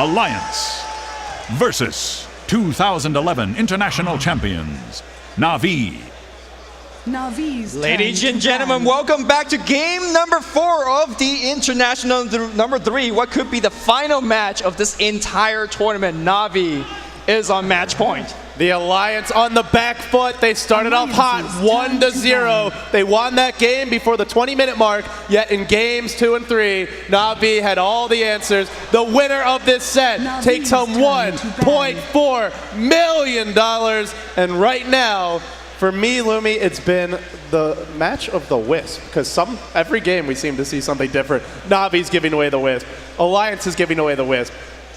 Alliance versus 2011 International Champions, Na'Vi. Ladies and gentlemen, welcome back to game number 4 of the International number 3. What could be the final match of this entire tournament. Na'Vi is on match point. The Alliance on the back foot. They started off hot, 1-0. They won that game before the 20-minute mark, yet in games 2 and 3, Na'Vi had all the answers. The winner of this set takes home $1.4 million. And right now, for me, Lumi, it's been the match of the Wisp, because every game we seem to see something different. Na'Vi's giving away the Wisp. Alliance is giving away the Wisp.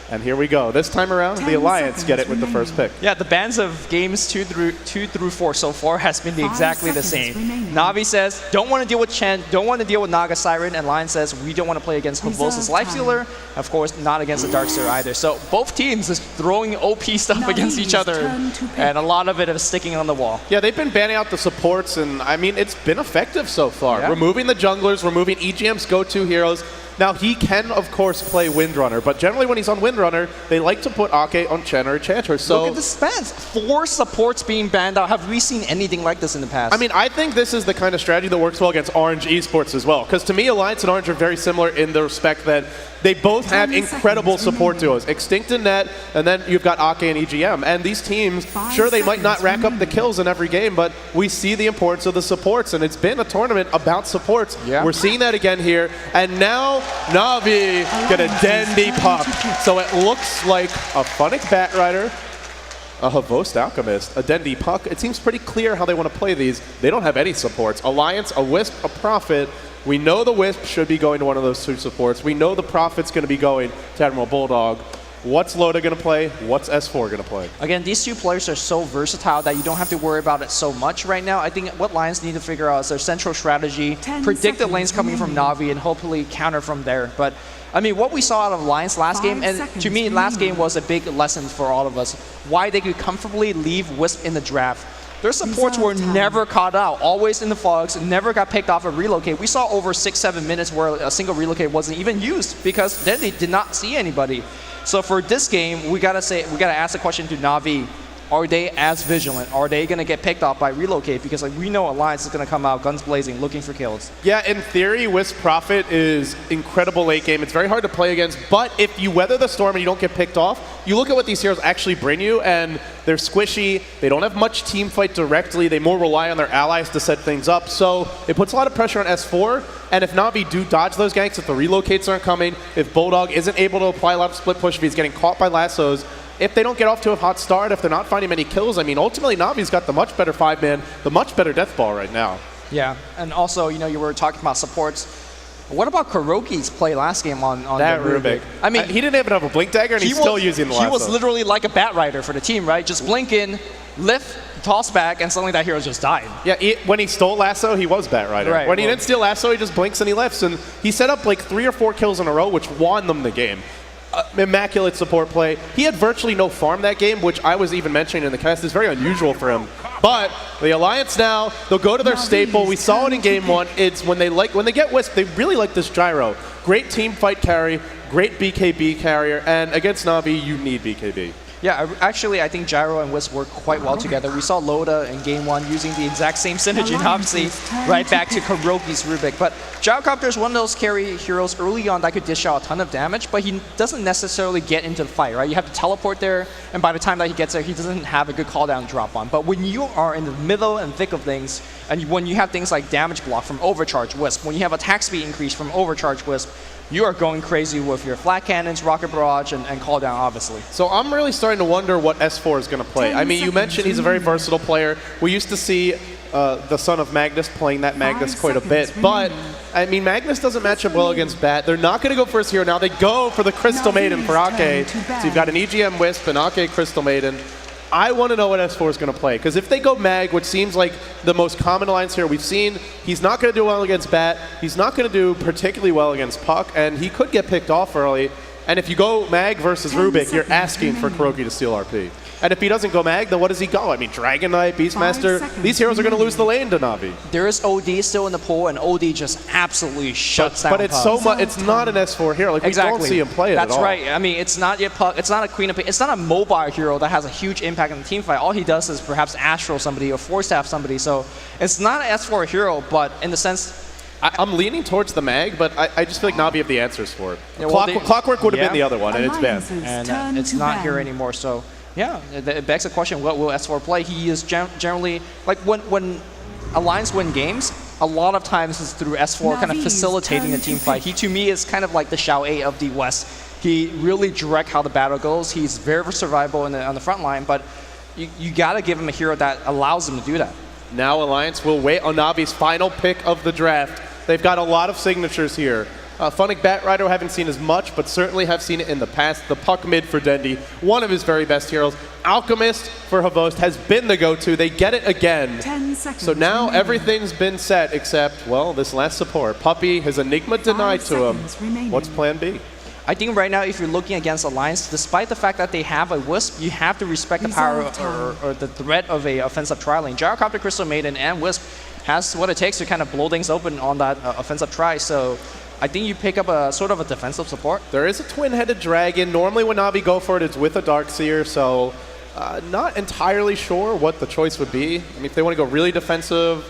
And here we go. This time around, the Alliance get it with the first pick. Yeah, the bans of games 2 through 4 so far has been exactly the same. Na'Vi says, don't want to deal with Chen, don't want to deal with Naga Siren, and Lion says, we don't want to play against Havosa's Lifestealer. Of course, not against the Darkseer either. So both teams is throwing OP stuff against each other, and a lot of it is sticking on the wall. Yeah, they've been banning out the supports, and I mean, it's been effective so far. Yeah. Removing the junglers, removing EGM's go-to heroes. Now, he can, of course, play Windrunner, but generally when he's on Windrunner, they like to put Ake on Chen or Enchanter. So look at the spans. 4 supports being banned out. Have we seen anything like this in the past? I mean, I think this is the kind of strategy that works well against Orange Esports as well, because to me, Alliance and Orange are very similar in the respect that they both have incredible support duos. Extinct and Net, and then you've got Ake and EGM. And these teams, sure, they might not rack up the kills in every game, but we see the importance of the supports, and it's been a tournament about supports. Yeah. We're seeing that again here. And now, Na'Vi get a Dendy Puck. So it looks like a Funnick Batrider, a Havost Alchemist, a Dendy Puck. It seems pretty clear how they want to play these. They don't have any supports. Alliance, a Wisp, a Prophet. We know the Wisp should be going to one of those 2 supports. We know the Prophet's going to be going to Admiral Bulldog. What's Loda going to play? What's S4 going to play? Again, these 2 players are so versatile that you don't have to worry about it so much right now. I think what Lions need to figure out is their central strategy, predict the lanes coming from Na'Vi, and hopefully counter from there. But I mean, what we saw out of Lions last game, and to me, last game was a big lesson for all of us, why they could comfortably leave Wisp in the draft. Their supports were never caught out, always in the fogs, never got picked off a relocate. We saw over 6-7 minutes where a single relocate wasn't even used because then they did not see anybody. So for this game, we gotta ask the question to Na'Vi: are they as vigilant? Are they gonna get picked off by relocate? Because like we know Alliance is gonna come out guns blazing, looking for kills. Yeah, in theory, Wisp Prophet is incredible late game. It's very hard to play against, but if you weather the storm and you don't get picked off, you look at what these heroes actually bring you, and they're squishy. They don't have much team fight directly. They more rely on their allies to set things up. So it puts a lot of pressure on S4. And if Na'Vi do dodge those ganks, if the relocates aren't coming, if Bulldog isn't able to apply a lot of split push, if he's getting caught by lassos, if they don't get off to a hot start, if they're not finding many kills, I mean, ultimately Na'Vi's got the much better 5-man, the much better death ball right now. Yeah, and also, you know, you were talking about supports. What about Kuroki's play last game on that Rubik? I mean, he didn't even have a blink dagger, and he's still using the lasso. He was literally like a Batrider for the team, right? Just blink in, lift, toss back, and suddenly that hero just died. Yeah, when he stole lasso, he was Batrider. Right, when he didn't steal lasso, he just blinks and he lifts, and he set up like 3 or 4 kills in a row, which won them the game. Immaculate support play. He had virtually no farm that game, which I was even mentioning in the cast. It's very unusual for him. But the Alliance now, they'll go to their staple. We saw it in game 1. It's when they get Wisp, they really like this Gyro. Great team fight carry, great BKB carrier, and against Na'Vi, you need BKB. Yeah, actually, I think Gyro and Wisp work quite well together. We saw Loda in Game 1 using the exact same synergy, and obviously right back to Kuroki's Rubik. But Gyrocopter is one of those carry heroes early on that could dish out a ton of damage, but he doesn't necessarily get into the fight, right? You have to teleport there, and by the time that he gets there, he doesn't have a good cooldown drop on. But when you are in the middle and thick of things, and when you have things like damage block from Overcharge Wisp, when you have attack speed increase from Overcharge Wisp, you are going crazy with your flat cannons, rocket barrage, and call down, obviously. So I'm really starting to wonder what S4 is going to play. I mean, you mentioned he's a very versatile player. We used to see the son of Magnus playing that Magnus quite a bit, but I mean, Magnus doesn't match up well against Bat. They're not going to go for his hero now. They go for the Crystal Maiden for Ake. So you've got an EGM Wisp and Ake Crystal Maiden. I want to know what S4 is going to play, because if they go Mag, which seems like the most common alliance here we've seen, he's not going to do well against Bat, he's not going to do particularly well against Puck, and he could get picked off early. And if you go Mag versus Rubik, you're asking for Kuroki to steal RP. And if he doesn't go mag, then what does he go? I mean, Dragon Knight, Beastmaster, these heroes are going to lose the lane to Na'Vi. There is OD still in the pool, and OD just absolutely shuts down But it's Puck. so much. It's not an S4 hero. Like, Exactly. we don't see him play it That's at all. right. I mean, it's not yet Puck. It's not a Queen of Pain. It's not a mobile hero that has a huge impact on the team fight. All he does is perhaps Astral somebody or Force Staff somebody. So it's not an S4 hero, but in the sense. I'm leaning towards the mag, but I just feel like Na'Vi have the answers for it. Yeah, well, Clockwork would have yeah. been the other one, and it's banned. And it's not here anymore. So yeah, it begs the question: what will S4 play? He is generally like when Alliance win games, a lot of times it's through S4 kind of facilitating the team fight. He to me is kind of like the Xiao A of the West. He really direct how the battle goes. He's very survivable on the front line, but you got to give him a hero that allows him to do that. Now Alliance will wait on Na'Vi's final pick of the draft. They've got a lot of signatures here. Funnick Batrider, haven't seen as much, but certainly have seen it in the past. The Puck mid for Dendi, one of his very best heroes. Alchemist for Havost has been the go-to. They get it again. 10 seconds So now remaining. everything's been set except, well, this last support. Puppy, his Enigma denied to him. remaining. What's plan B? I think right now, if you're looking against Alliance, despite the fact that they have a Wisp, you have to respect the power or the threat of a offensive tri-lane. Gyrocopter, Crystal Maiden, and Wisp has what it takes to kind of blow things open on that offensive try. So I think you pick up a sort of a defensive support. There is a twin-headed dragon. Normally when Na'Vi go for it, it's with a Darkseer, so not entirely sure what the choice would be. I mean, if they want to go really defensive,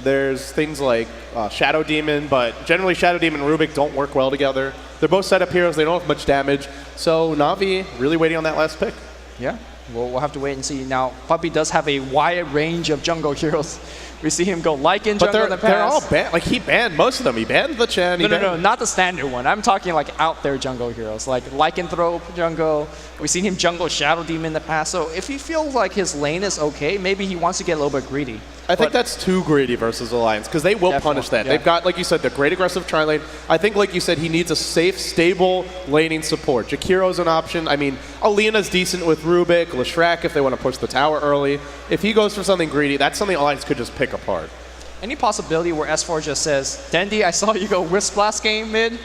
there's things like Shadow Demon, but generally Shadow Demon and Rubik don't work well together. They're both setup heroes. They don't have much damage. So Na'Vi really waiting on that last pick. Yeah, we'll have to wait and see. Now, Puppy does have a wide range of jungle heroes. We see him go Lycan jungle in the past. They're all banned. Like, he banned most of them. He banned the Chen. No, not the standard one. I'm talking like out there jungle heroes, like Lycanthrope jungle. We've seen him jungle Shadow Demon in the past. So if he feels like his lane is okay, maybe he wants to get a little bit greedy. I think that's too greedy versus Alliance, because they will punish that. Yeah. They've got, like you said, the great aggressive tri-lane. I think, like you said, he needs a safe, stable laning support. Jakiro's an option. I mean, Alina's decent with Rubik, Leshrac if they want to push the tower early. If he goes for something greedy, that's something Alliance could just pick apart. Any possibility where S4 just says, Dendi, I saw you go Wisp last game mid.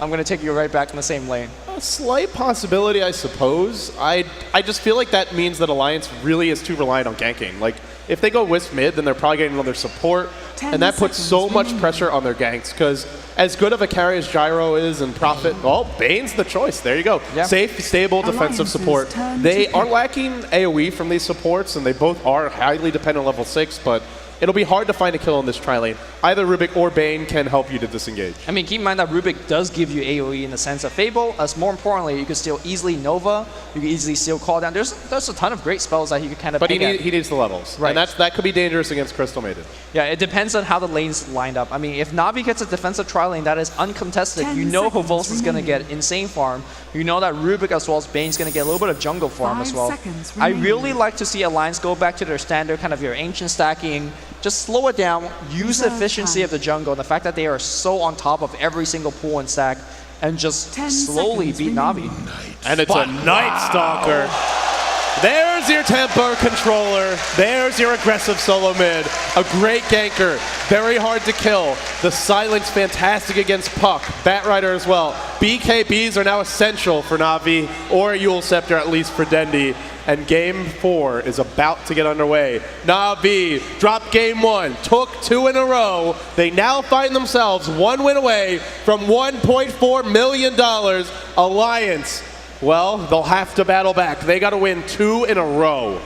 I'm going to take you right back in the same lane. A slight possibility, I suppose. I just feel like that means that Alliance really is too reliant on ganking. Like, if they go Wisp mid, then they're probably getting another support, and that puts so much pressure on their ganks, because as good of a carry as Gyro is and Prophet, well, Bane's the choice. There you go. Yeah. Safe, stable, defensive support. They are lacking AoE from these supports, and they both are highly dependent on level 6, but it'll be hard to find a kill on this tri-lane. Either Rubik or Bane can help you to disengage. I mean, keep in mind that Rubik does give you AoE in the sense of Fable. As more importantly, you can still easily Nova. You can easily steal Call Down. There's a ton of great spells that he could kind of But he pick at. needs the levels. Right. And that could be dangerous against Crystal Maiden. Yeah, it depends on how the lanes lined up. I mean, if Na'Vi gets a defensive tri-lane that is uncontested, you know Havost is going to get insane farm. You know that Rubik as well as Bane's going to get a little bit of jungle farm as well. I really like to see Alliance go back to their standard kind of your ancient stacking. Just slow it down, use the efficiency of the jungle, and the fact that they are so on top of every single pool and stack, and just slowly beat Na'Vi. And it's a Night Stalker. There's your tempo controller. There's your aggressive solo mid. A great ganker. Very hard to kill. The silence fantastic against Puck. Batrider as well. BKBs are now essential for Na'Vi, or Yule Scepter at least for Dendi. And game 4 is about to get underway. Na'Vi dropped game 1, took 2 in a row. They now find themselves 1 win away from $1.4 million. Alliance, well, they'll have to battle back. They got to win 2 in a row.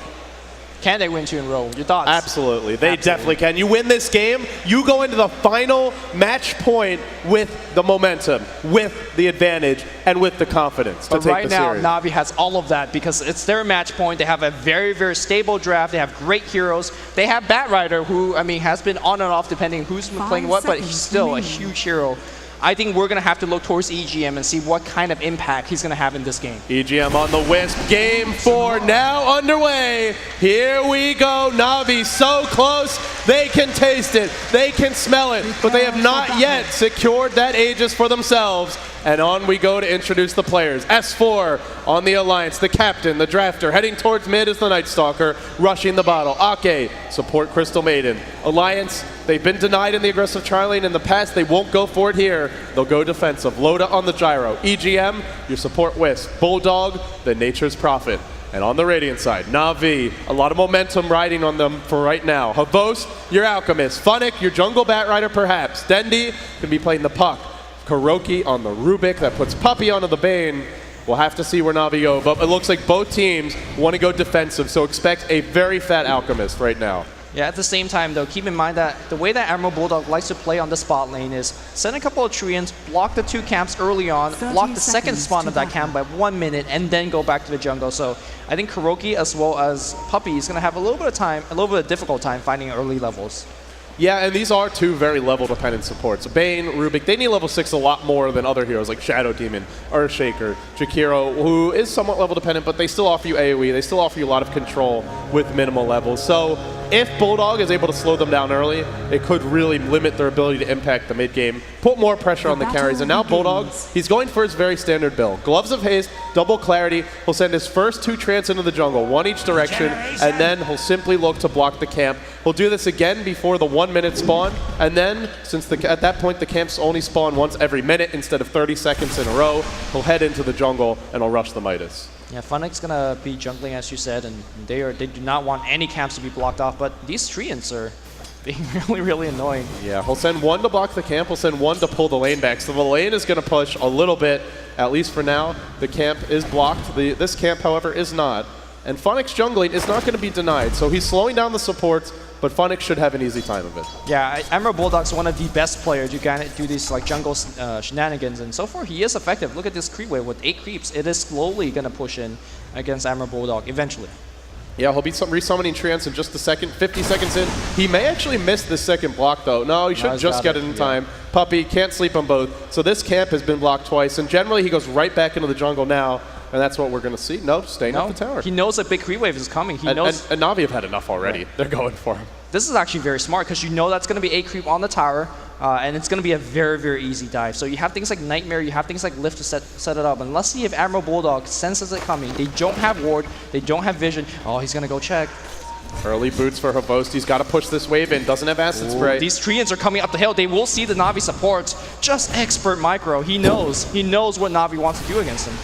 Can they win 2 in a row? Your thoughts? Absolutely. They definitely can. You win this game, you go into the final match point with the momentum, with the advantage, and with the confidence to But take right the now, series. Na'Vi has all of that because it's their match point. They have a very, very stable draft. They have great heroes. They have Batrider, who, I mean, has been on and off depending who's been playing what, but he's still a huge hero. I think we're going to have to look towards EGM and see what kind of impact he's going to have in this game. EGM on the Wisp. Game 4 now underway. Here we go. Na'Vi so close. They can taste it. They can smell it. But they have not yet secured that Aegis for themselves. And on we go to introduce the players. S4 on the Alliance, the captain, the drafter. Heading towards mid is the Night Stalker, rushing the bottle. Ake, support Crystal Maiden. Alliance, they've been denied in the aggressive tri-lane in the past. They won't go for it here. They'll go defensive. Loda on the gyro. EGM, your support Wisp. Bulldog, the Nature's Prophet. And on the Radiant side, Na'Vi, a lot of momentum riding on them for right now. Havos, your Alchemist. Funnick, your Jungle Batrider perhaps. Dendi can be playing the Puck. Kuroki on the Rubik, that puts Puppey onto the Bane. We'll have to see where Na'Vi go, but it looks like both teams want to go defensive, so expect a very fat Alchemist right now. Yeah, at the same time, though, keep in mind that the way that Admiral Bulldog likes to play on the spot lane is send a couple of Treants, block the 2 camps early on, block the second spawn of that camp by 1 minute, and then go back to the jungle. So I think Kuroki as well as Puppey is going to have a little bit of difficult time finding early levels. Yeah, and these are 2 very level-dependent supports. Bane, Rubik, they need level 6 a lot more than other heroes like Shadow Demon, Earthshaker, Jakiro, who is somewhat level-dependent, but they still offer you AoE. They still offer you a lot of control with minimal levels. So if Bulldog is able to slow them down early, it could really limit their ability to impact the mid-game, put more pressure on the carries. And now Bulldog, he's going for his very standard build. Gloves of Haste, double clarity. He'll send his first 2 Trants into the jungle, 1 each direction, and then he'll simply look to block the camp. He'll do this again before the 1-minute spawn, and then, since at that point the camps only spawn once every minute instead of 30 seconds in a row, he'll head into the jungle and he'll rush the Midas. Yeah, Funnick's gonna be jungling as you said, and they do not want any camps to be blocked off, but these Treants are being really annoying. Yeah, he'll send 1 to block the camp, he'll send 1 to pull the lane back. So the lane is gonna push a little bit, at least for now. The camp is blocked, this camp, however, is not. And Funnick's jungling is not gonna be denied, so he's slowing down the supports, but Funnick should have an easy time of it. Yeah, Admiral Bulldog's one of the best players. You can do these like jungle shenanigans, and so far he is effective. Look at this creep wave with 8 creeps. It is slowly going to push in against Admiral Bulldog eventually. Yeah, he'll be resummoning Treants in just a second, 50 seconds in. He may actually miss this second block, though. No, he should just get it in time. Puppey can't sleep on both. So this camp has been blocked twice, and generally he goes right back into the jungle now. And that's what we're going to see. No, staying up the tower. He knows a big creep wave is coming. He knows. And Na'Vi have had enough already. Right. They're going for him. This is actually very smart because you know that's going to be a creep on the tower, and it's going to be a very easy dive. So you have things like Nightmare, you have things like Lift to set it up. And let's see if Admiral Bulldog senses it coming. They don't have ward, they don't have vision. Oh, he's going to go check. Early boots for Havost. He's got to push this wave in. Doesn't have acid spray. These Treants are coming up the hill. They will see the Na'Vi supports. Just expert micro. He knows. He knows what Na'Vi wants to do against him.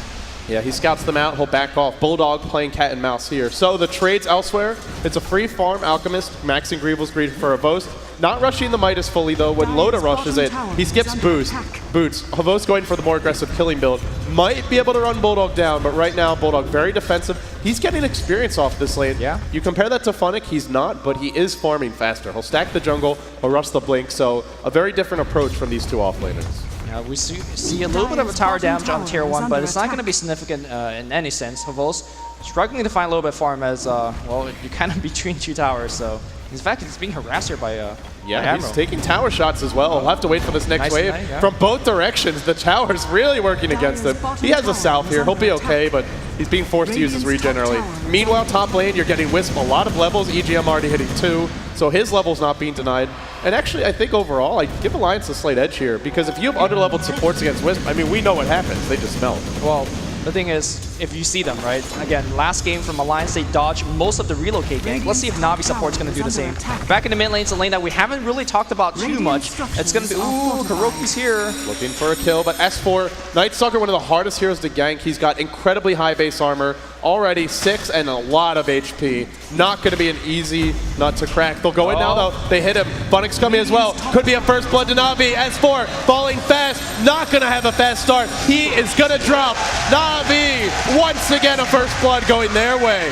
Yeah, he scouts them out. He'll back off. Bulldog playing cat and mouse here. So the trades elsewhere. It's a free farm Alchemist, maxing Greevil's Greed for Havost. Not rushing the Midas fully, though. When Loda rushes it, he skips Boots. Havost going for the more aggressive killing build. Might be able to run Bulldog down, but right now, Bulldog very defensive. He's getting experience off this lane. Yeah. You compare that to Funnick, he's not, but he is farming faster. He'll stack the jungle, he'll rush the Blink, so a very different approach from these 2 offlaners. We see a little bit of a tower damage on tier 1, but it's not going to be significant in any sense. Havost struggling to find a little bit of farm as, well, you're kind of between 2 towers, so in fact, he's being harassed here by yeah, he's taking tower shots as well. We'll have to wait for this next wave. From both directions, the tower's really working against him. He has a South here. He'll be okay, but he's being forced to use his regen early. Meanwhile, top lane, you're getting Wisp a lot of levels. EGM already hitting 2, so his level's not being denied. And actually, I think overall, I give Alliance a slight edge here, because if you have underleveled supports against Wisp, I mean, we know what happens. They just melt. Well, the thing is, if you see them, right? Again, last game from Alliance, they dodged most of the relocate gank. Let's see if Na'Vi support's going to do the same. Back in the mid lane, it's a lane that we haven't really talked about too much. It's going to be, ooh, Kuroki's here. Looking for a kill, but S4, Night Stalker, one of the hardest heroes to gank. He's got incredibly high base armor, already 6 and a lot of HP. Not going to be an easy nut to crack. They'll go in now, though. They hit him. Funnick's coming as well. Could be a first blood to Na'Vi. S4 falling fast. Not going to have a fast start. He is going to drop. Na'Vi, once again, a first blood going their way.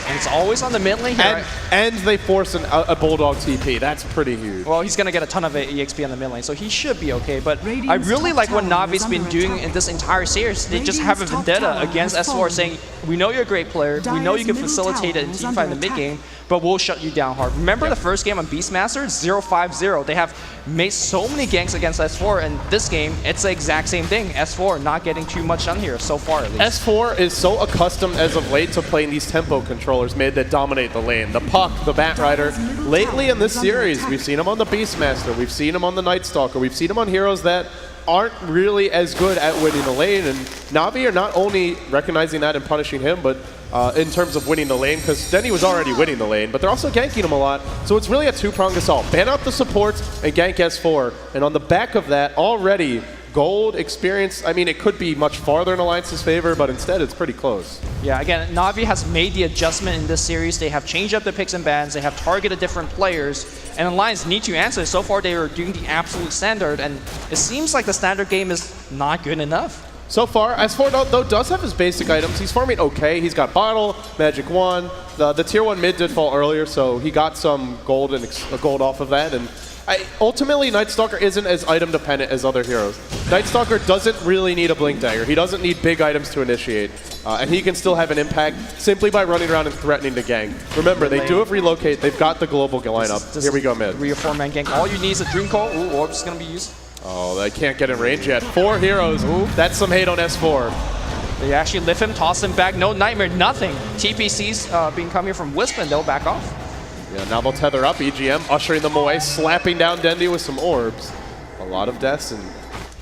And it's always on the mid lane here. And they force a Bulldog TP. That's pretty huge. Well, he's going to get a ton of EXP on the mid lane, so he should be okay. But I really like what Navi's been doing in this entire series. They just have a vendetta against S4 saying, we know you're a great player, we know you can facilitate a teamfight in the mid game, but we'll shut you down hard. Remember the first game on Beastmaster? 0-5-0. They have made so many ganks against S4, and this game, it's the exact same thing. S4 not getting too much done here, so far at least. S4 is so accustomed as of late to playing these tempo controllers mid that dominate the lane. The Puck, the Batrider. Lately in this series, we've seen him on the Beastmaster, we've seen him on the Night Stalker, we've seen him on heroes that aren't really as good at winning the lane, and Na'Vi are not only recognizing that and punishing him, but in terms of winning the lane, because Denny was already winning the lane, but they're also ganking him a lot, so it's really a 2-pronged assault. Ban out the supports and gank S4, and on the back of that, already gold, experience. I mean, it could be much farther in Alliance's favor, but instead it's pretty close. Yeah, again, Na'Vi has made the adjustment in this series. They have changed up the picks and bans. They have targeted different players. And Alliance need to answer. So far, they are doing the absolute standard. And it seems like the standard game is not good enough. So far, S4 though does have his basic items. He's farming okay. He's got Bottle, Magic Wand. The tier 1 mid did fall earlier, so he got some gold and gold off of that. And ultimately, Night Stalker isn't as item dependent as other heroes. Night Stalker doesn't really need a Blink Dagger. He doesn't need big items to initiate. And he can still have an impact simply by running around and threatening to gank. Remember, they do have Relocate. They've got the global lineup. Here we go mid. 3 or 4 man gank. All you need is a Dream Coil. Ooh, Orb's going to be used. Oh, they can't get in range yet. 4 heroes. Ooh. That's some hate on S4. They actually lift him, toss him back. No Nightmare, nothing. TPC's being coming from Wisp, and they'll back off. Yeah, now they'll tether up. EGM ushering them away, slapping down Dendi with some orbs. A lot of deaths, and,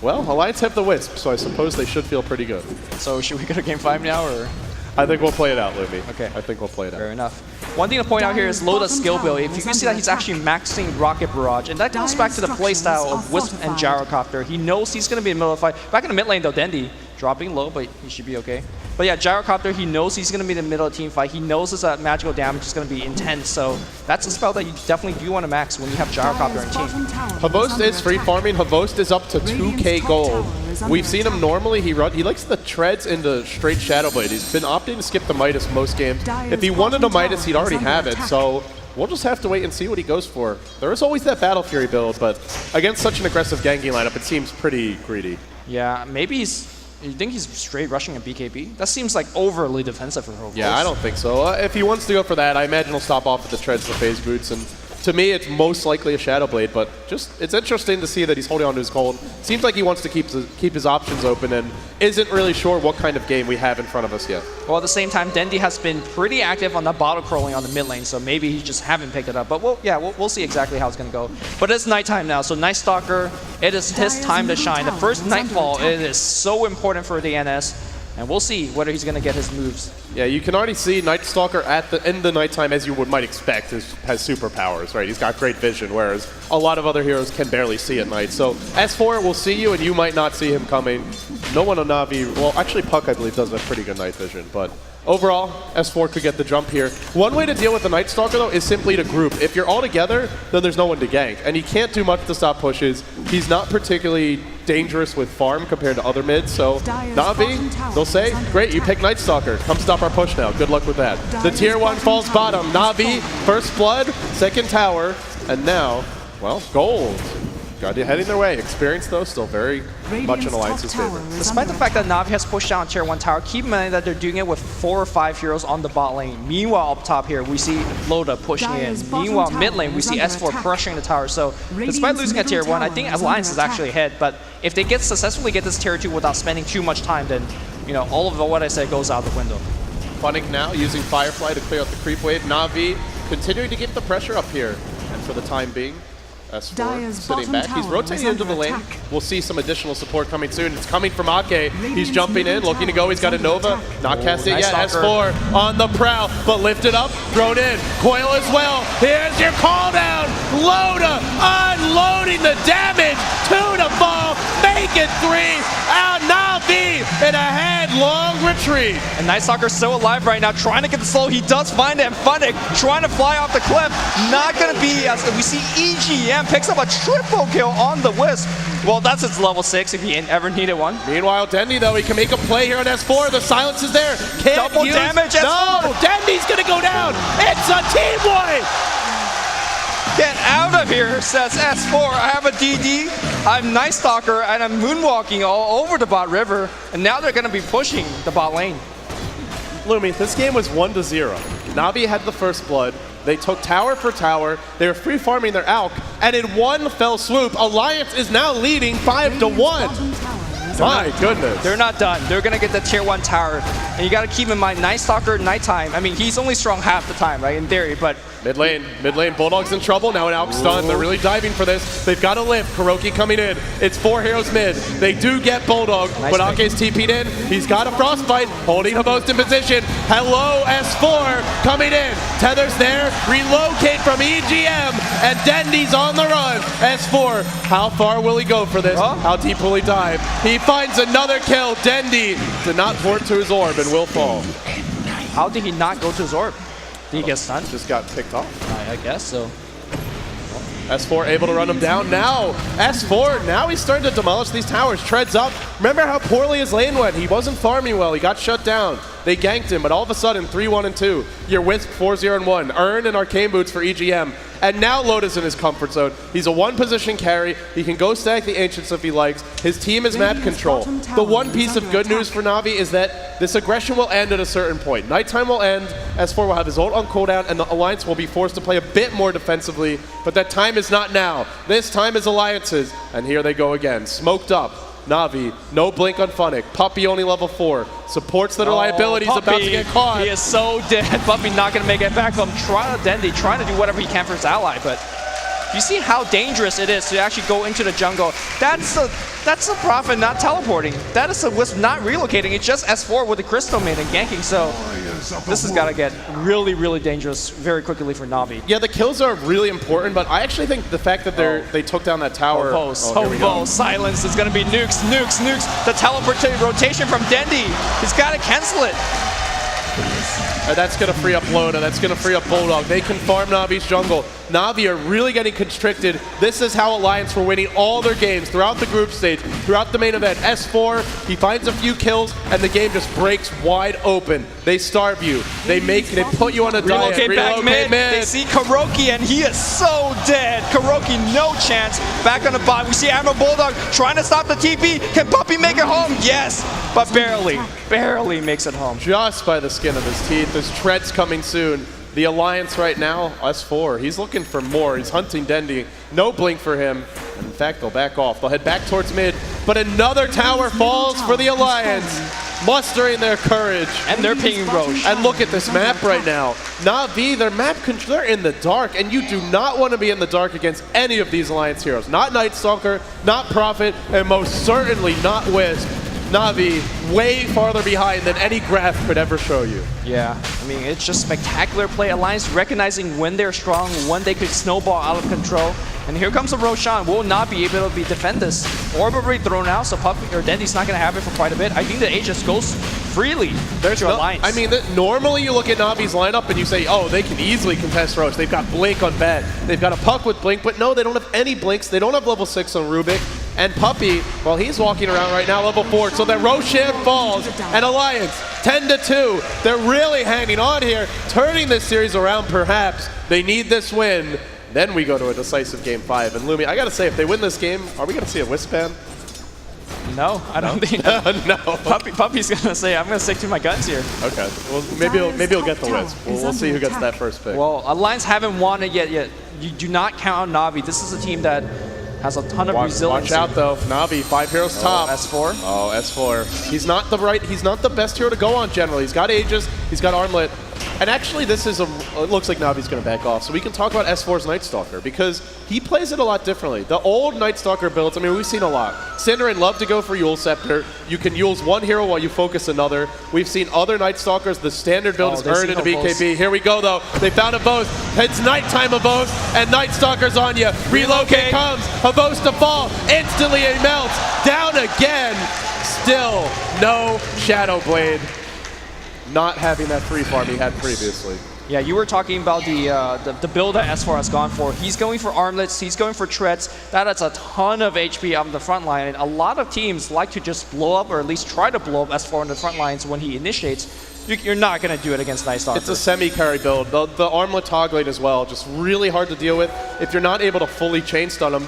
well, Alliance have the Wisp, so I suppose they should feel pretty good. So should we go to game 5 now, or? I think we'll play it out, Lumi. Okay. I think we'll play it out. Fair enough. One thing to point out here is Loda's skill build. If you can see that he's actually maxing Rocket Barrage, and that goes back to the playstyle of Wisp and Gyrocopter. He knows he's going to be in the middle of the fight. Back in the mid lane though, Dendi dropping low, but he should be okay. But yeah, Gyrocopter, he knows he's going to be in the middle of the team fight. He knows that magical damage is going to be intense, so that's a spell that you definitely do want to max when you have Gyrocopter in team. Havost is free farming. Havost is up to 2k gold. We've seen him normally, he likes the treads into straight Shadow Blade. He's been opting to skip the Midas most games. If he wanted a Midas, he'd already have it, so we'll just have to wait and see what he goes for. There is always that Battle Fury build, but against such an aggressive ganking lineup, it seems pretty greedy. Yeah, maybe you think he's straight rushing a BKB? That seems like overly defensive for Havost. Yeah, I don't think so. If he wants to go for that, I imagine he'll stop off at the treads, the phase boots, and to me, it's most likely a Shadow Blade, but it's interesting to see that he's holding on to his gold. Seems like he wants to keep his options open and isn't really sure what kind of game we have in front of us yet. Well, at the same time, Dendi has been pretty active on the bottle crawling on the mid lane, so maybe he just haven't picked it up. But we'll see exactly how it's going to go. But it's nighttime now, so Night Stalker, it is his time to shine. The first Nightfall, it is so important for the NS. And we'll see whether he's going to get his moves. Yeah, you can already see Night Stalker in the nighttime, as you might expect, has superpowers, right? He's got great vision, whereas a lot of other heroes can barely see at night. So S4 will see you, and you might not see him coming. No one on Na'Vi, well, actually Puck, I believe, does have pretty good night vision, but overall, S4 could get the jump here. One way to deal with the Night Stalker, though, is simply to group. If you're all together, then there's no one to gank, and he can't do much to stop pushes. He's not particularly dangerous with farm compared to other mids, so Na'Vi, they'll say, great, you pick Night Stalker. Come stop our push now. Good luck with that. The tier 1 falls bottom. Na'Vi, first blood, second tower, and now, well, gold. Got you heading their way. Experience, though, still very much in Alliance's favor. Despite the fact that Na'Vi has pushed down tier 1 tower, keep in mind that they're doing it with 4 or 5 heroes on the bot lane. Meanwhile, up top here, we see Loda pushing in. Meanwhile, mid lane, we see S4 crushing the tower. So, despite losing at tier 1, I think Alliance is actually ahead. But if they successfully get this tier 2 without spending too much time, then all of what I said goes out the window. Funnick now using Firefly to clear out the creep wave. Na'Vi continuing to keep the pressure up here. And for the time being, S4 sitting back. He's rotating into the lane. We'll see some additional support coming soon. It's coming from Ake. He's jumping in, looking to go. He's got a Nova. Not cast it yet. S4 on the prowl, but lifted up, thrown in. Coil as well. Here's your call down. Loda unloading the damage. 2 to fall. Make it 3. Out Na'Vi in a headlong retreat. And Night Stalker's still alive right now, trying to get the slow. He does find it. And Funnick trying to fly off the cliff. Not going to be, as we see EGM picks up a triple kill on the Wisp. Well, that's its level 6 if he ever needed one. Meanwhile, Dendi, though, he can make a play here on S4. The silence is there. Can't double damage. No, Dendi's going to go down. It's a team wipe. Get out of here, says S4. I have a DD, I'm Night Stalker, and I'm moonwalking all over the bot river. And now they're going to be pushing the bot lane. Lumi, this game was 1-0. Na'Vi had the first blood. They took tower for tower. They were free farming their Alk, and in one fell swoop, Alliance is now leading 5-1. My goodness. They're not done. They're going to get the tier 1 tower. And you got to keep in mind, Night Stalker, nighttime. I mean, he's only strong half the time, right, in theory, but Mid lane, Bulldog's in trouble, now an out stun. They're really diving for this. They've got to live. KuroKy coming in. It's 4 heroes mid. They do get Bulldog, but Ake's TP'd in. He's got a Frostbite, holding Havost in position. Hello, S4 coming in. Tether's there, relocate from EGM, and Dendy's on the run. S4, how far will he go for this? How deep will he dive? He finds another kill. Dendy did not port to his orb and will fall. How did he not go to his orb? Did he get stunned? Just got picked off. I guess so. S4 able to run him down. Now, S4, now he's starting to demolish these towers. Treads up. Remember how poorly his lane went? He wasn't farming well. He got shut down. They ganked him, but all of a sudden, 3-1 and 2. You're Wisp 4-0 and 1. Earn and Arcane Boots for EGM. And now Lotus in his comfort zone. He's a one-position carry. He can go stack the Ancients if he likes. His team is map control. The one piece of good news for Na'Vi is that this aggression will end at a certain point. Nighttime will end. S4 will have his ult on cooldown, and the Alliance will be forced to play a bit more defensively. But that time is not now. This time is Alliances. And here they go again. Smoked up. Na'Vi, no blink on Funnick. Puppey only level 4. Supports the reliability. He's about to get caught. He is so dead. Puppey not going to make it back home. Dendy trying to do whatever he can for his ally, but you see how dangerous it is to actually go into the jungle. That's the Prophet not teleporting. That is the Wisp not relocating. It's just S4 with the Crystal Maid and ganking, so this has got to get really, really dangerous very quickly for Na'Vi. Yeah, the kills are really important, but I actually think the fact that they took down that tower. Silence. It's going to be nukes. The teleport rotation from Dendy. He's got to cancel it. And that's going to free up Loda. That's going to free up Bulldog. They can farm Navi's jungle. Na'Vi are really getting constricted. This is how Alliance were winning all their games throughout the group stage, throughout the main event. S4, he finds a few kills, and the game just breaks wide open. They starve you. They put you on a diet. Relocate back mid. They see KuroKy, and he is so dead. KuroKy, no chance. Back on the bot, we see Admiral Bulldog trying to stop the TP. Can Puppey make it home? Yes, but barely makes it home. Just by the skin of his teeth. There's treads coming soon. The Alliance right now, S4, he's looking for more. He's hunting Dendy. No blink for him. In fact, they'll back off. They'll head back towards mid, but another tower falls for the Alliance, mustering their courage. And they're pinging Roche. And look at this map right now. Na'Vi, their map control, they're in the dark, and you do not want to be in the dark against any of these Alliance heroes. Not Night Stalker, not Prophet, and most certainly not Wisp. Na'Vi way farther behind than any graph could ever show you. Yeah, I mean, it's just spectacular play. Alliance recognizing when they're strong, when they could snowball out of control. And here comes a Roshan. Will not be able to defend this. Orb already thrown out, so Puppey or Dendy's not going to have it for quite a bit. I think the Aegis goes freely to Alliance. I mean, normally you look at Na'Vi's lineup and you say, oh, they can easily contest Roche. They've got Blink on Bat. They've got a Puck with Blink, but no, they don't have any Blinks. They don't have level 6 on Rubik. And Puppey, well, he's walking around right now, level 4, so that Roshan falls, and Alliance, 10-2. They're really hanging on here, turning this series around perhaps. They need this win. Then we go to a decisive game 5. And Lumi, I gotta say, if they win this game, are we gonna see a Wisp ban? No, I don't think. No. Puppey's gonna say, I'm gonna stick to my guns here. Okay, well, maybe he'll get the Wisp. We'll see who gets that first pick. Well, Alliance haven't won it yet. You do not count on Na'Vi. This is a team that has a ton of resilience. Watch out though, Na'Vi, 5 heroes top. S4. Oh, S4. He's not the best hero to go on generally. He's got Aegis, he's got Armlet. And actually this is it looks like Na'Vi's gonna back off. So we can talk about S4's Night Stalker because he plays it a lot differently. The old Night Stalker builds, I mean, we've seen a lot. Synderen love to go for Yule Scepter. You can Yule's one hero while you focus another. We've seen other Night Stalkers. The standard build is earned into BKB. Here we go though. They found Havost. It's nighttime Havost, and Night Stalker's on you. Relocate comes. Havost to fall. Instantly he melts. Down again. Still no Shadow Blade. Not having that free farm he had previously. Yeah, you were talking about the build that S4 has gone for. He's going for armlets, he's going for treads. That is a ton of HP on the front line, and a lot of teams like to just blow up, or at least try to blow up S4 on the front lines when he initiates. You're not going to do it against Night Stalker. It's a semi-carry build. The armlet toggling as well, just really hard to deal with if you're not able to fully chain stun him.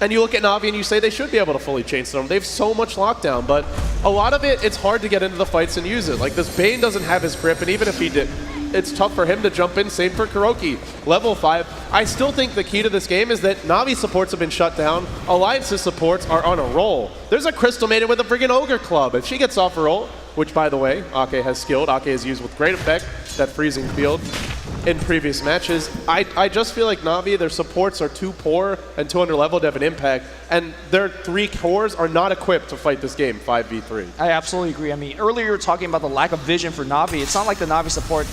And you look at Na'Vi and you say they should be able to fully chain stun him. They have so much lockdown, but a lot of it's hard to get into the fights and use it. Like, this Bane doesn't have his grip, and even if he did, it's tough for him to jump in. Same for KuroKy. Level 5. I still think the key to this game is that Na'Vi supports have been shut down. Alliance's supports are on a roll. There's a Crystal Maiden with a friggin' Ogre Club. If she gets off her ult, which, by the way, Ake has skilled. Ake has used with great effect that freezing field. in previous matches. I just feel like Na'Vi, their supports are too poor and too under leveled to have an impact, and their 3 cores are not equipped to fight this game 5v3. I absolutely agree. I mean, earlier you were talking about the lack of vision for Na'Vi. It's not like the Na'Vi support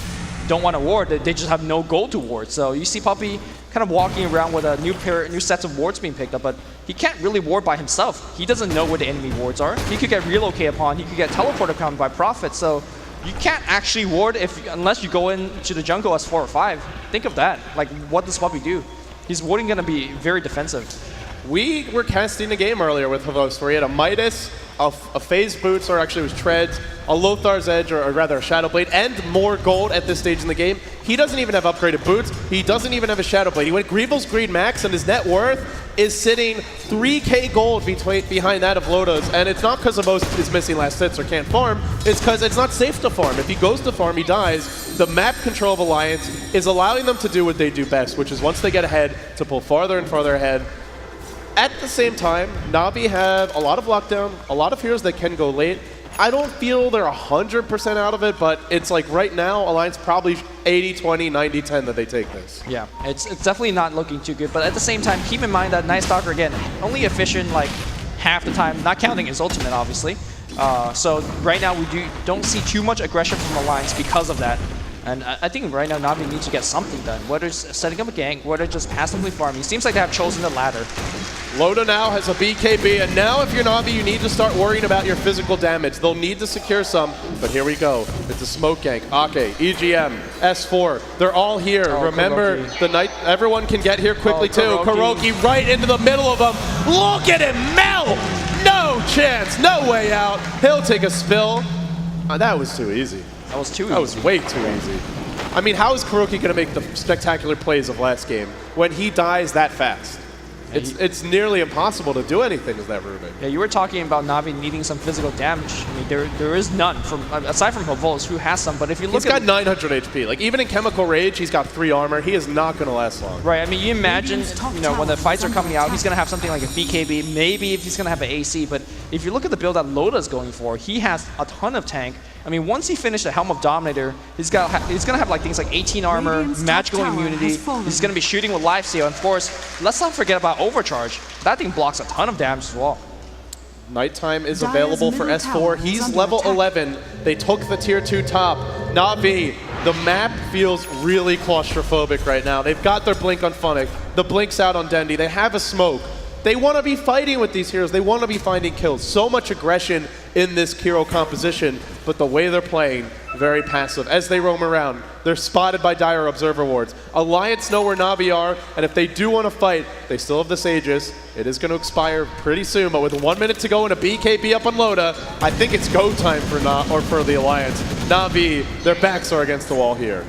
don't want to ward, they just have no gold to ward. So you see Puppey kind of walking around with a new sets of wards being picked up, but he can't really ward by himself. He doesn't know where the enemy wards are. He could get relocated upon, he could get teleported upon by Prophet, so you can't actually ward unless you go into the jungle as 4 or 5. Think of that. Like, what does Puppey do? He's warding going to be very defensive. We were casting a game earlier with Havos where he had a Midas, a Phase Boots, or actually it was Treads, a Lothar's Edge, or rather a Shadow Blade, and more gold at this stage in the game. He doesn't even have upgraded boots. He doesn't even have a Shadow Blade. He went Greevil's Greed Max, and his net worth is sitting 3k gold behind that of Loda's. And it's not because Havos is missing last hits or can't farm. It's because it's not safe to farm. If he goes to farm, he dies. The map control of Alliance is allowing them to do what they do best, which is once they get ahead, to pull farther and farther ahead. At the same time, Na'Vi have a lot of lockdown, a lot of heroes that can go late. I don't feel they're 100% out of it, but it's like right now, Alliance probably 80-20, 90-10 that they take this. Yeah, it's definitely not looking too good, but at the same time, keep in mind that Night Stalker, again, only efficient like half the time, not counting his ultimate, obviously. So right now, we don't see too much aggression from Alliance because of that. And I think right now Na'Vi needs to get something done, whether it's setting up a gank, whether it's just passively farming. It seems like they have chosen the latter. Loda now has a BKB, and now if you're Na'Vi, you need to start worrying about your physical damage. They'll need to secure some, but here we go. It's a smoke gank. Ake, EGM, S4, they're all here. Oh, remember, Kuroki. the night everyone can get here quickly too. Kuroki right into the middle of them. Look at him melt! No chance, no way out. He'll take a spill. That was too easy. That was too easy. That was way too easy. I mean, how is Kuroki going to make the spectacular plays of last game when he dies that fast? It's nearly impossible to do anything as that Ruben. Yeah, you were talking about Na'Vi needing some physical damage. I mean, there is none aside from Havos, who has some. But if you look, he's got 900 HP. Like even in Chemical Rage, he's got 3 armor. He is not going to last long. Right. I mean, you imagine, when the fights are coming out, he's going to have something like a BKB. Maybe if he's going to have an AC. But if you look at the build that Loda's going for, he has a ton of tank. I mean, once he finished the Helm of Dominator, he's going to have like things like 18 armor, magical immunity. He's going to be shooting with lifesteal. And of course, let's not forget about Overcharge. That thing blocks a ton of damage as well. Nighttime is available for S4. He's level 11. They took the tier 2 top. Na'Vi, the map feels really claustrophobic right now. They've got their blink on Funnick. The blink's out on Dendi. They have a smoke. They want to be fighting with these heroes. They want to be finding kills. So much aggression in this hero composition, but the way they're playing, very passive. As they roam around, they're spotted by dire observer wards. Alliance know where Na'Vi are, and if they do want to fight, they still have this Aegis. It is going to expire pretty soon, but with 1 minute to go and a BKB up on Loda, I think it's go time for the Alliance. Na'Vi, their backs are against the wall here.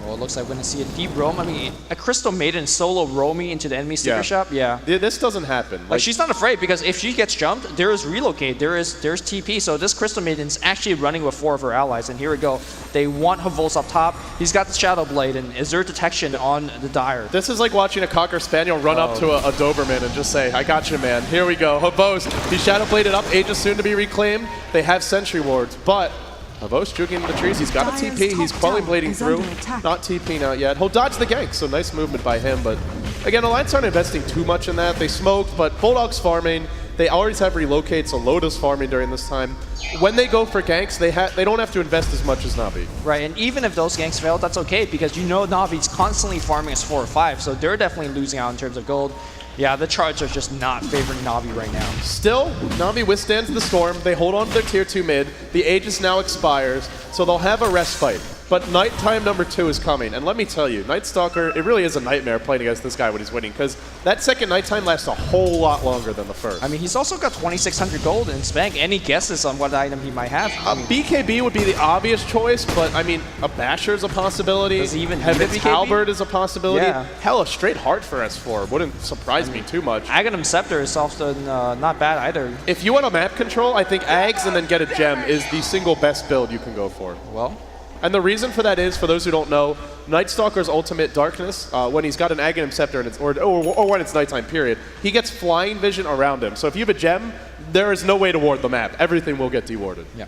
Well, it looks like we're going to see a deep roam. I mean, a Crystal Maiden solo roaming into the enemy sticker shop. Yeah. This doesn't happen. Like, she's not afraid because if she gets jumped, there is relocate, there's TP. So this Crystal Maiden's actually running with 4 of her allies. And here we go. They want Havos up top. He's got the Shadow Blade and Azure Detection on the Dire. This is like watching a Cocker Spaniel run up to a Doberman and just say, I got you, man. Here we go. Havos, he's Shadow Bladed up. Aegis soon to be reclaimed. They have Sentry Wards, but Havos juking the trees. He's got a TP. He's Quelling Blading through. Not TPing out yet. He'll dodge the gank, so nice movement by him. But again, Alliance aren't investing too much in that. They smoked, but Bulldog's farming. They always have relocate, so Loda's farming during this time. When they go for ganks, they don't have to invest as much as Na'Vi. Right, and even if those ganks fail, that's okay because Na'Vi's constantly farming as 4 or 5, so they're definitely losing out in terms of gold. Yeah, the charts are just not favoring Na'Vi right now. Still, Na'Vi withstands the storm. They hold on to their tier 2 mid. The Aegis now expires, so they'll have a respite. But Nighttime number 2 is coming, and let me tell you, Night Stalker, it really is a nightmare playing against this guy when he's winning, because that second Nighttime lasts a whole lot longer than the first. I mean, he's also got 2,600 gold in his bank. Any guesses on what item he might have? BKB would be the obvious choice, but I mean, a Basher's a possibility. Does he even Heaven's need a BKB? Halberd is a possibility. Yeah. Hell, a straight heart for S4 wouldn't surprise me too much. Aghanim Scepter is also not bad either. If you want a map control, I think Ags and then get a gem is the single best build you can go for. Well, and the reason for that is, for those who don't know, Night Stalker's ultimate Darkness, when he's got an Aghanim Scepter and or when it's nighttime period, he gets flying vision around him. So if you have a gem, there is no way to ward the map. Everything will get dewarded. Yeah.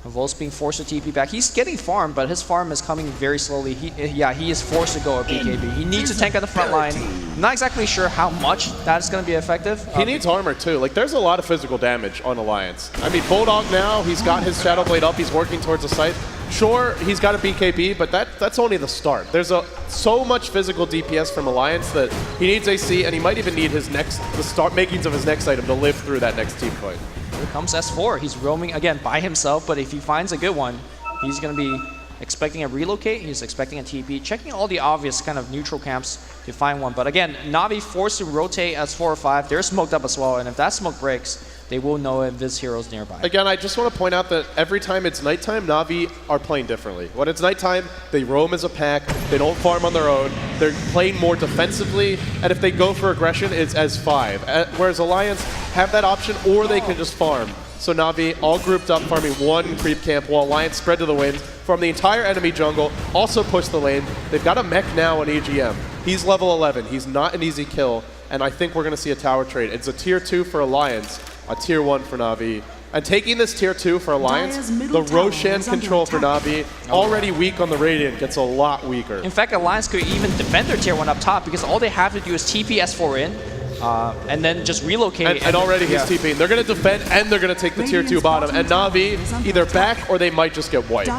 Vol's being forced to TP back. He's getting farm, but his farm is coming very slowly. He is forced to go at BKB. He needs to tank on the front line. Not exactly sure how much that's going to be effective. He needs armor too. Like, there's a lot of physical damage on Alliance. I mean, Bulldog now, he's got his Shadow Blade up. He's working towards a scythe. Sure, he's got a BKB, but that's only the start. There's so much physical DPS from Alliance that he needs AC, and he might even need the start makings of his next item to live through that next team fight. Here comes S4. He's roaming again by himself, but if he finds a good one, he's going to be expecting a relocate. He's expecting a TP, checking all the obvious kind of neutral camps to find one. But again, Na'Vi forced to rotate S4-R5. They're smoked up as well, and if that smoke breaks, they will know if this hero's nearby. Again, I just want to point out that every time it's nighttime, Na'Vi are playing differently. When it's nighttime, they roam as a pack, they don't farm on their own, they're playing more defensively, and if they go for aggression, it's as 5. Whereas Alliance have that option, or they can just farm. So Na'Vi all grouped up, farming one creep camp, while Alliance spread to the winds from the entire enemy jungle, also push the lane. They've got a mech now on EGM. He's level 11, he's not an easy kill, and I think we're going to see a tower trade. It's a tier 2 for Alliance, a tier 1 for Na'Vi. And taking this tier 2 for Alliance, the Roshan control for Na'Vi, already weak on the Radiant, gets a lot weaker. In fact, Alliance could even defend their tier 1 up top because all they have to do is TP S4 in, and then just relocate. And already he's TPing. They're going to defend and they're going to take the tier 2 bottom. And Na'Vi either back or they might just get wiped.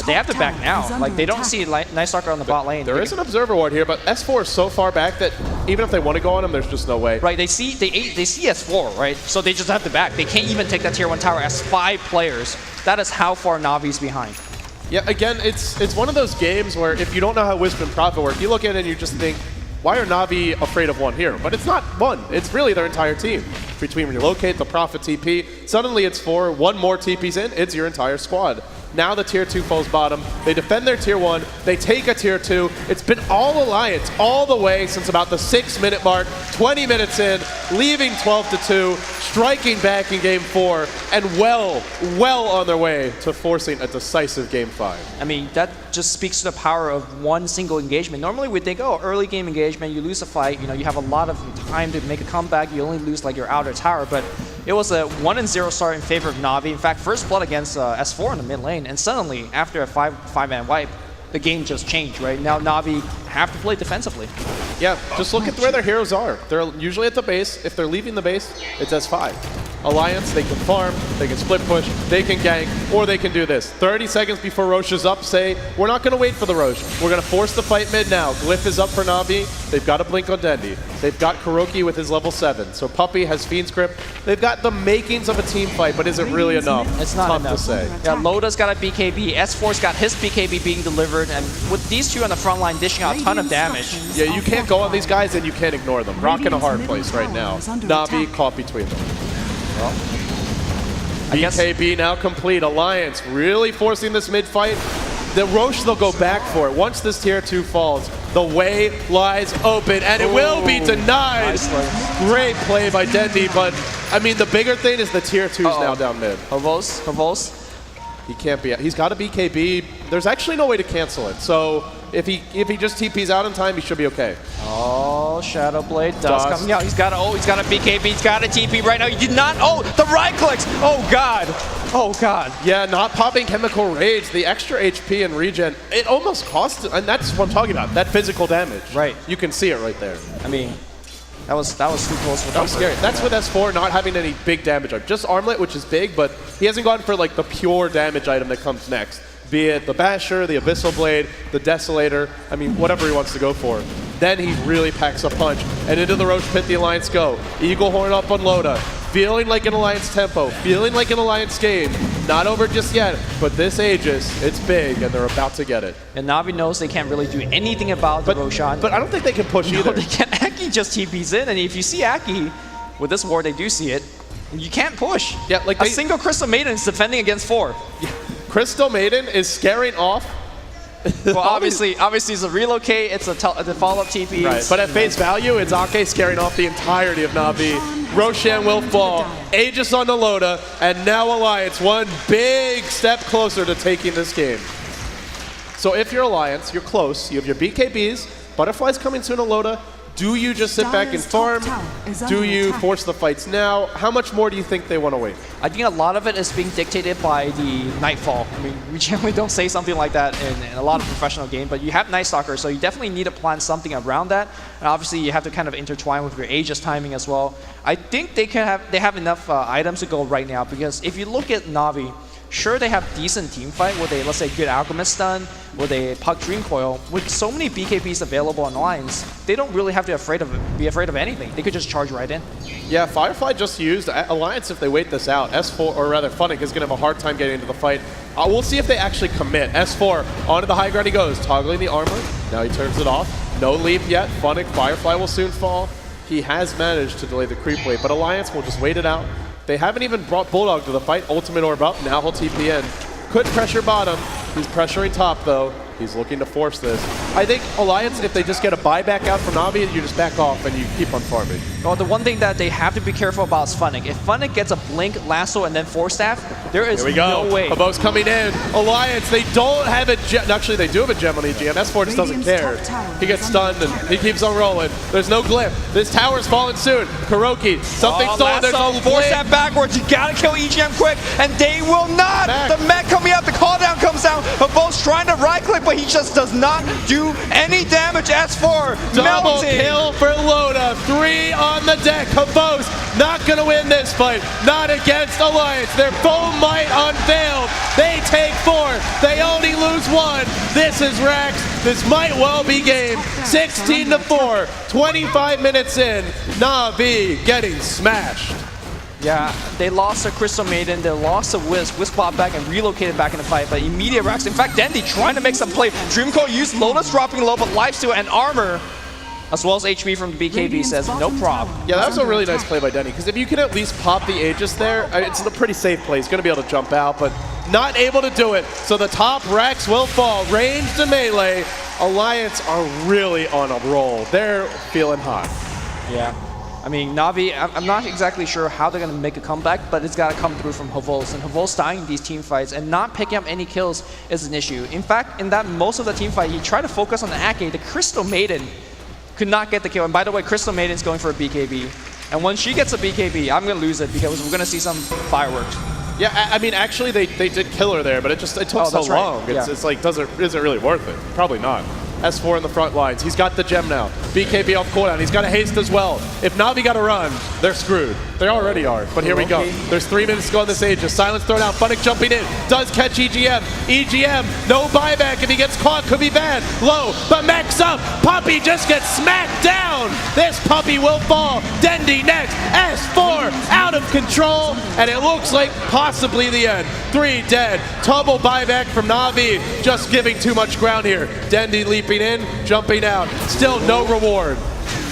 They have to back now. Like, they don't see Night Stalker on the bot lane. There is an observer ward here, but S4 is so far back that even if they want to go on him, there's just no way. Right, they see S4, right? So they just have to back. They can't even take that tier 1 tower as 5 players. That is how far Na'Vi's behind. Yeah, again, it's one of those games where if you don't know how Wisp and Prophet work, you look at it and you just think, why are Na'Vi afraid of one hero? But it's not one. It's really their entire team. Between Relocate, the Prophet TP, suddenly it's 4. One more TP's in, it's your entire squad. Now the tier 2 falls bottom. They defend their tier 1. They take a tier 2. It's been all Alliance all the way since about the 6-minute mark. 20 minutes in, leaving 12-2, striking back in game 4, and well on their way to forcing a decisive game 5. I mean, that just speaks to the power of one single engagement. Normally we think, oh, early game engagement, you lose a fight, you know, you have a lot of time to make a comeback, you only lose like your outer tower, but it was a 1-0 start in favor of Na'Vi. In fact, first blood against S4 in the mid lane, and suddenly, after a 5-man wipe, the game just changed, right? Now Na'Vi have to play defensively. Yeah, just look at where their heroes are. They're usually at the base. If they're leaving the base, it's S5. Alliance, they can farm, they can split push, they can gank, or they can do this. 30 seconds before Roche is up, say, we're not going to wait for the Roche. We're going to force the fight mid now. Glyph is up for Na'Vi. They've got a blink on Dendi. They've got Kuroki with his level 7. So Puppey has Fiend's Grip. They've got the makings of a team fight, but is it really enough? It's not tough enough to say. Yeah, Loda's got a BKB, S4's got his BKB being delivered, and with these two on the front line dishing out a ton of damage. Yeah, you can't go on these guys and you can't ignore them. Rock in a hard place right now. Na'Vi caught between them. Well, BKB now complete. Alliance really forcing this mid fight. The Roche, they'll go back for it. Once this tier 2 falls, the way lies open, and it will be denied. Nice. Great play by Dendi, but I mean, the bigger thing is the tier 2's now down mid. Havos. He can't be. He's got a BKB. There's actually no way to cancel it. So if he just TPs out in time, he should be okay. Oh, Shadow Blade does coming out. He's got a BKB. He's got a TP right now. He did not. Oh, the right clicks. Oh God. Oh God. Yeah, not popping Chemical Rage. The extra HP and regen. It almost cost. And that's what I'm talking about. That physical damage. Right. You can see it right there. I mean, that was too close for That was scary. That's with S4 not having any big damage. Just Armlet, which is big, but he hasn't gone for like the pure damage item that comes next. Be it the Basher, the Abyssal Blade, the Desolator, I mean, whatever he wants to go for. Then he really packs a punch. And into the Roche Pit the Alliance go. Eagle Horn up on Loda. Feeling like an Alliance tempo. Feeling like an Alliance game. Not over just yet, but this Aegis, it's big, and they're about to get it. And Na'Vi knows they can't really do anything about the Roshan. But I don't think they can push either. They can't. Aki just TPs in, and if you see Aki, with this ward they do see it, you can't push. Yeah, like a single Crystal Maiden is defending against 4. Yeah. Crystal Maiden is scaring off. Well, obviously it's a relocate, it's a follow-up TP. Right, but at face value, it's Ake scaring off the entirety of Na'Vi. Roshan will fall, Aegis on the Loda, and now Alliance one big step closer to taking this game. So if you're Alliance, you're close. You have your BKBs, Butterfly's coming soon on Loda. Do you just sit back and farm? Do you force the fights now? How much more do you think they want to wait? I think a lot of it is being dictated by the Nightfall. I mean, we generally don't say something like that in a lot of professional games, but you have Night Stalker, so you definitely need to plan something around that. And obviously, you have to kind of intertwine with your Aegis timing as well. I think they have enough items to go right now, because if you look at Na'Vi, sure, they have decent team fight with a, let's say, good Alchemist stun, with a Puck Dream Coil. With so many BKBs available on lines, they don't really have to be afraid of anything. They could just charge right in. Yeah, Firefly just used Alliance. If they wait this out, S4, or rather Funnick, is going to have a hard time getting into the fight. We'll see if they actually commit. S4, onto the high ground he goes, toggling the armor. Now he turns it off. No leap yet. Funnick, Firefly will soon fall. He has managed to delay the creep wave, but Alliance will just wait it out. They haven't even brought Bulldog to the fight. Ultimate Orb up, now he'll TP in. Could pressure bottom. He's pressuring top though. He's looking to force this. I think Alliance, if they just get a buyback out from Na'Vi, you just back off and you keep on farming. Well, the one thing that they have to be careful about is Funnick. If Funnick gets a Blink, Lasso, and then Force Staff, there is no way. Habos coming in. Alliance, they don't have a gem. Actually, they do have a gem on EGM. S4 just doesn't care. He gets stunned and he keeps on rolling. There's no glyph. This tower's falling soon. Kuroki, something stolen. There's no Force Staff backwards. You gotta kill EGM quick, and they will not. Back. The mech coming out, the call down comes down. Habos trying to right click, but he just does not do any damage. S4 double melting. Kill for Loda. 3 on the deck. Habos not gonna win this fight. Not against Alliance. Their full might unveiled. They take 4. They only lose 1. This is Rax. This might well be game. 16-4. 25 minutes in. Na'Vi getting smashed. Yeah, they lost a Crystal Maiden, they lost a Wisp. Wisp bought back and relocated back in the fight, but immediate Rax. In fact, Dendy trying to make some play. Dreamcoat used Lotus dropping low, but lifesteal and armor, as well as HP from the BKB says no prob. Yeah, that was a really nice play by Denny, because if you can at least pop the Aegis there, it's a pretty safe play. He's going to be able to jump out, but not able to do it. So the top Rax will fall. Range to melee. Alliance are really on a roll. They're feeling hot. Yeah. I mean, Na'Vi, I'm not exactly sure how they're going to make a comeback, but it's got to come through from Havos. And Havos dying in these team fights and not picking up any kills is an issue. In fact, in that most of the team fight, he tried to focus on the Ake. The Crystal Maiden could not get the kill. And by the way, Crystal Maiden's going for a BKB. And when she gets a BKB, I'm going to lose it because we're going to see some fireworks. Yeah, I mean, actually, they did kill her there, but it took so long. Right. It's like, is it really worth it? Probably not. S4 in the front lines. He's got the gem now. BKB off cooldown. He's got a haste as well. If Na'Vi got to run, they're screwed. They already are. But here we go. There's 3 minutes to go on this Aegis. Silence thrown out. Funnick jumping in. Does catch EGM. EGM, no buyback. If he gets caught, could be bad. Low, but Max up. Puppy just gets smacked down. This Puppy will fall. Dendy next. S4 out of control. And it looks like possibly the end. 3 dead. Double buyback from Na'Vi. Just giving too much ground here. Dendy leaping in, jumping out. Still no reward.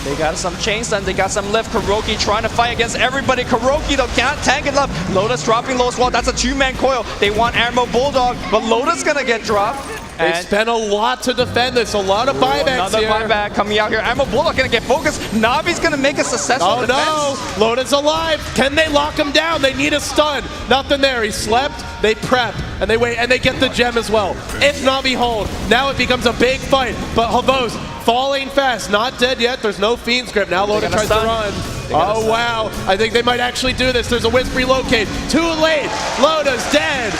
They got some chain stun, they got some lift. Kuroki trying to fight against everybody. Kuroki though can't tank it up. Lotus dropping low as well. That's a 2-man coil. They want Ammo Bulldog, but Lotus gonna get dropped. They spent a lot to defend this. A lot of buybacks another buyback coming out here. Ammo Bulldog gonna get focused. Navi's gonna make a successful defense. Oh no! Lotus alive. Can they lock him down? They need a stun. Nothing there. He slept. They prep and they wait and they get the gem as well. If Na'Vi hold, now it becomes a big fight. But Havos falling fast, not dead yet. There's no Fiend's Grip. Now Lotus tries to run. Oh wow! I think they might actually do this. There's a Wisp relocate. Too late. Lotus dead.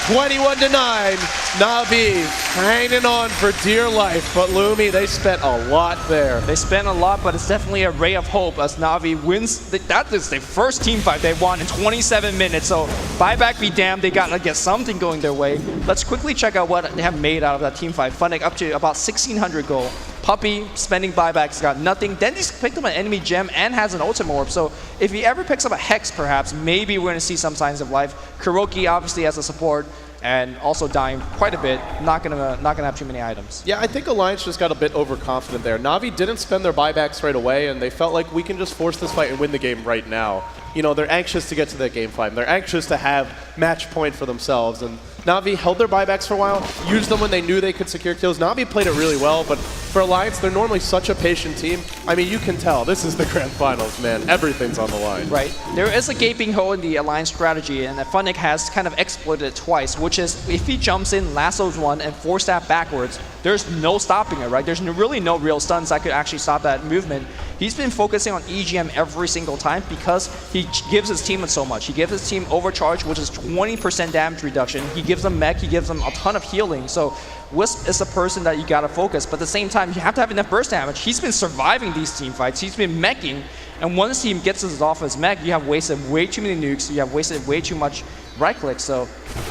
21-9. Na'Vi hanging on for dear life. But Lumi, they spent a lot there. They spent a lot, but it's definitely a ray of hope as Na'Vi wins. That is their first team fight they won in 27 minutes. So buyback be damned, they got to get something going their way. Let's quickly check out what they have made out of that team fight. Funnick up to about 1,600 gold. Puppy spending buybacks, got nothing. Dendy's picked up an enemy gem and has an ultimate orb. So if he ever picks up a Hex, perhaps, maybe we're going to see some signs of life. Kuroki obviously has a support and also dying quite a bit. Not gonna have too many items. Yeah, I think Alliance just got a bit overconfident there. Na'Vi didn't spend their buybacks right away, and they felt like we can just force this fight and win the game right now. You know, they're anxious to get to that game 5. They're anxious to have match point for themselves, and Na'Vi held their buybacks for a while, used them when they knew they could secure kills. Na'Vi played it really well, but for Alliance, they're normally such a patient team. I mean, you can tell. This is the Grand Finals, man. Everything's on the line. Right. There is a gaping hole in the Alliance strategy, and Funnick has kind of exploited it twice, which is if he jumps in, lassos one, and force that backwards, there's no stopping it, right? There's really no real stuns that could actually stop that movement. He's been focusing on EGM every single time because he gives his team so much. He gives his team overcharge, which is 20% damage reduction. He gives them mech, he gives them a ton of healing. So Wisp is a person that you gotta focus, but at the same time, you have to have enough burst damage. He's been surviving these team fights. He's been meching, and once he gets his off his mech, you have wasted way too many nukes, you have wasted way too much right click. So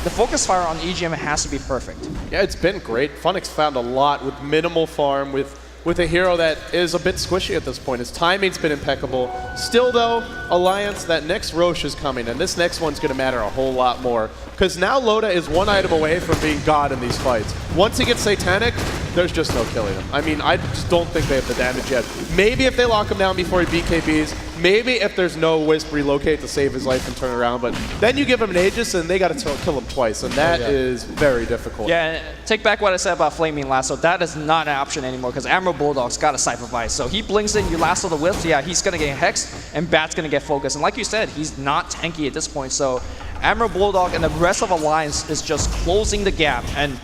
the focus fire on EGM has to be perfect. Yeah, it's been great. Funnick's found a lot with minimal farm, with a hero that is a bit squishy at this point. His timing's been impeccable. Still though, Alliance, that next Roche is coming, and this next one's gonna matter a whole lot more. Because now Loda is one item away from being God in these fights. Once he gets Satanic, there's just no killing him. I mean, I just don't think they have the damage yet. Maybe if they lock him down before he BKBs, maybe if there's no Wisp relocate to save his life and turn around, but then you give him an Aegis and they gotta kill him twice, and that is very difficult. Yeah, take back what I said about Flaming Lasso. That is not an option anymore because Admiral Bulldog's got a Cypher Vice. So he blinks in, you lasso the Wisp, yeah, he's gonna get hexed, and Bat's gonna get focused. And like you said, he's not tanky at this point, so Admiral Bulldog and the rest of Alliance is just closing the gap, and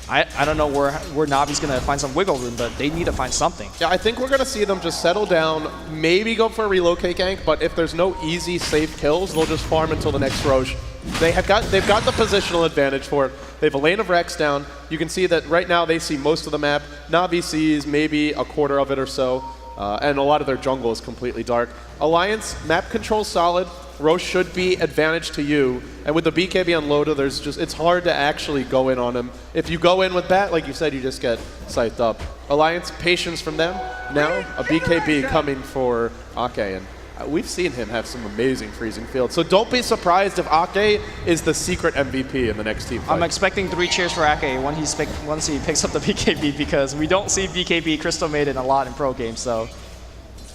I don't know where Navi's going to find some wiggle room, but they need to find something. Yeah, I think we're going to see them just settle down, maybe go for a relocate gank, but if there's no easy, safe kills, they'll just farm until the next Roche. They've got the positional advantage for it. They have a lane of Rex down. You can see that right now they see most of the map. Navi sees maybe a quarter of it or so, and a lot of their jungle is completely dark. Alliance, map control solid. Roche should be advantage to you. And with the BKB on Loda, it's hard to actually go in on him. If you go in with Bat, like you said, you just get scythed up. Alliance, patience from them. Now, a BKB coming for Ake. And we've seen him have some amazing freezing field. So don't be surprised if Ake is the secret MVP in the next team fight. I'm expecting 3 cheers for Ake once he picks up the BKB because we don't see BKB Crystal Maiden a lot in pro games. So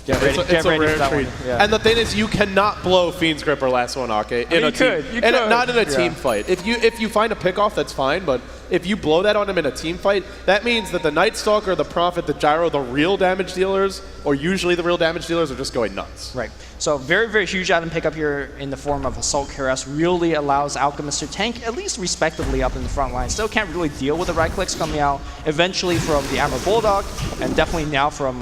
yeah, it's a rare treat. Yeah. And the thing is, you cannot blow Fiend's Grip or Lasso on Ake in a team. You could. Not in a team fight. If you find a pick-off, that's fine, but if you blow that on him in a team fight, that means that the Night Stalker, the Prophet, the Gyro, the real damage dealers, or usually the real damage dealers, are just going nuts. Right. So very, very huge item pickup here in the form of Assault Cuirass really allows Alchemist to tank at least respectively up in the front line. Still can't really deal with the right clicks coming out eventually from the Admiral Bulldog, and definitely now from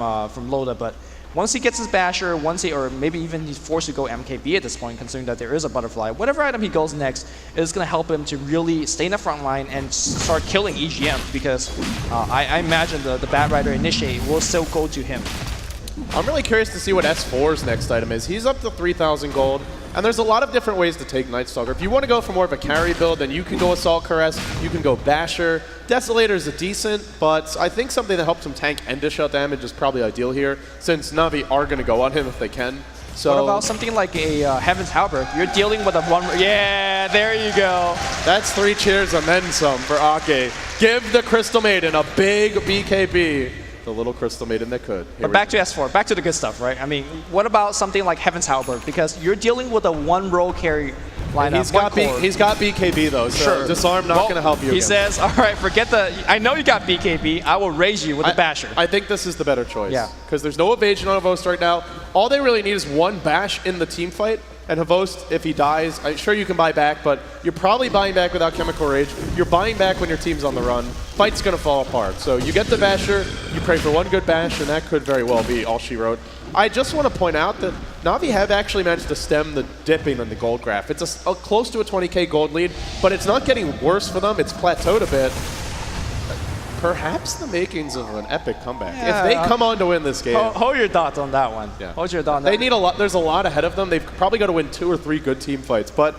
Loda, but once he gets his Basher, or maybe even he's forced to go MKB at this point, considering that there is a Butterfly, whatever item he goes next is going to help him to really stay in the front line and start killing EGM, because I imagine the Bat Rider Initiate will still go to him. I'm really curious to see what S4's next item is. He's up to 3,000 gold, and there's a lot of different ways to take Night Stalker. If you want to go for more of a carry build, then you can go Assault Caress, you can go Basher. Desolator is a decent, but I think something that helps him tank and dish out damage is probably ideal here, since Na'Vi are going to go on him if they can. So what about something like a Heaven's Halberd? You're dealing with a one... Yeah, there you go. That's 3 cheers and then some for Ake. Give the Crystal Maiden a big BKB. The little Crystal Maiden that could. But back to S4, back to the good stuff, right? I mean, what about something like Heaven's Halberd? Because you're dealing with a one-row carry lineup. He's got BKB though, so sure. Disarm not going to help you. He says, all right, forget the... I know you got BKB. I will raise you with a Basher. I think this is the better choice. Yeah. Because there's no evasion on Havost right now. All they really need is one Bash in the team fight. And Havost, if he dies, I'm sure you can buy back, but you're probably buying back without Chemical Rage. You're buying back when your team's on the run. Fight's going to fall apart. So you get the Basher, you pray for one good Bash, and that could very well be all she wrote. I just want to point out that Na'Vi have actually managed to stem the dipping in the gold graph. It's a close to a 20k gold lead, but it's not getting worse for them. It's plateaued a bit. Perhaps the makings of an epic comeback. Yeah, if they come on to win this game. Hold your thoughts on that one. Yeah. Hold your thought on that. They need a lot. There's a lot ahead of them. They've probably got to win 2 or 3 good team fights, but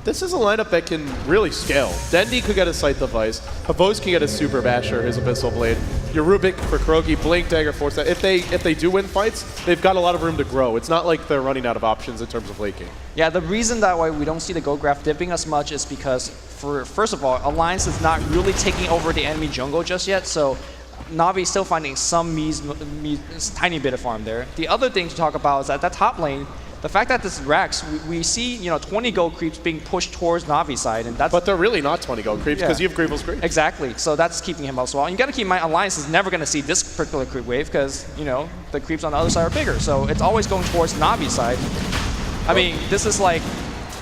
this is a lineup that can really scale. Dendi could get a Scythe of Ice. Havost can get a Super Basher, his Abyssal Blade. Your Rubik for Krogi, Blink Dagger, Force that. If they do win fights, they've got a lot of room to grow. It's not like they're running out of options in terms of late game. Yeah, the reason that why we don't see the gold graph dipping as much is because, first of all, Alliance is not really taking over the enemy jungle just yet, so Na'Vi is still finding some tiny bit of farm there. The other thing to talk about is that top lane, the fact that this Rex, we see 20 gold creeps being pushed towards Navi's side, and that's. But they're really not 20 gold creeps because you have Greevil's creep. Exactly. So that's keeping him out as well. And you got to keep in mind, Alliance is never going to see this particular creep wave because the creeps on the other side are bigger. So it's always going towards Navi's side. I mean, this is like